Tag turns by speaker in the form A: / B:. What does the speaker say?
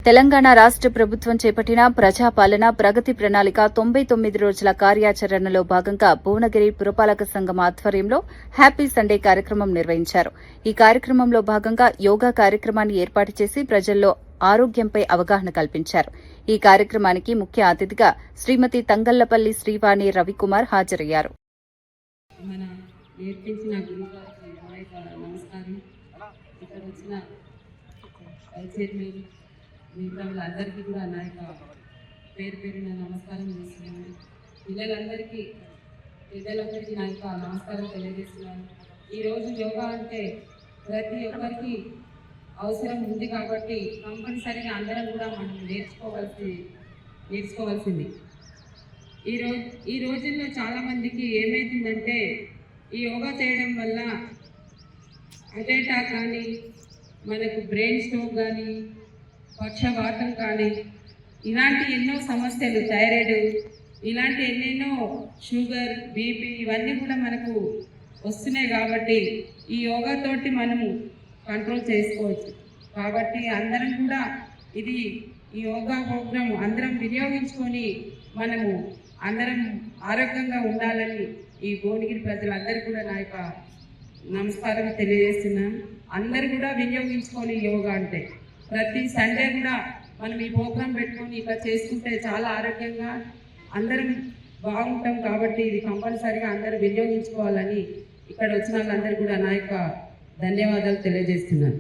A: తెలంగాణ రాష్ట్ర ప్రభుత్వం చేపట్టిన ప్రజాపాలన ప్రగతి ప్రణాళిక 99 రోజుల కార్యాచరణలో భాగంగా భువనగిరి పురపాలక సంఘం ఆధ్వర్యంలో హ్యాపీ సండే కార్యక్రమం నిర్వహించారు. ఈ కార్యక్రమంలో భాగంగా యోగా కార్యక్రమాన్ని ఏర్పాటు చేసి ప్రజల్లో ఆరోగ్యంపై అవగాహన కల్పించారు. ఈ కార్యక్రమానికి ముఖ్య అతిథిగా శ్రీమతి తంగళ్లపల్లి శ్రీవాణి రవికుమార్ హాజరయ్యారు.
B: అందరికీ కూడా నా యొక్క పేరు పేరున నమస్కారం చేస్తున్నాను. పిల్లలందరికీ నా యొక్క నమస్కారం తెలియజేస్తున్నాను. ఈరోజు యోగా అంటే ప్రతి ఒక్కరికి అవసరం ఉంది కాబట్టి కంపల్సరీగా అందరం కూడా మనం నేర్చుకోవాల్సింది. ఈ రోజుల్లో చాలామందికి ఏమవుతుందంటే ఈ యోగా చేయడం వల్ల హార్ట్ అటాక్ కానీ, మనకు బ్రెయిన్ స్ట్రోక్ కానీ, పక్షవాతం కానీ, ఇలాంటి ఎన్నో సమస్యలు, థైరాయిడ్, ఇలాంటి ఎన్నెన్నో షుగర్, బీపీ ఇవన్నీ కూడా మనకు వస్తున్నాయి. కాబట్టి ఈ యోగాతోటి మనము కంట్రోల్ చేసుకోవచ్చు. కాబట్టి అందరం కూడా ఈ యోగా ప్రోగ్రాం అందరం వినియోగించుకొని మనము అందరం ఆరోగ్యంగా ఉండాలని ఈ భువనగిరి ప్రజలందరూ కూడా నా యొక్క నమస్కారం తెలియజేస్తున్నాను. అందరూ కూడా వినియోగించుకొని యోగా అంటే ప్రతి సండే కూడా మనం ఈ ప్రోగ్రాం పెట్టుకొని ఇట్లా చేసుకుంటే చాలా ఆరోగ్యంగా అందరం బాగుంటాం. కాబట్టి ఇది కంపల్సరీగా అందరూ వినియోగించుకోవాలని ఇక్కడ వచ్చిన వాళ్ళందరూ కూడా నా యొక్క ధన్యవాదాలు తెలియజేస్తున్నాను.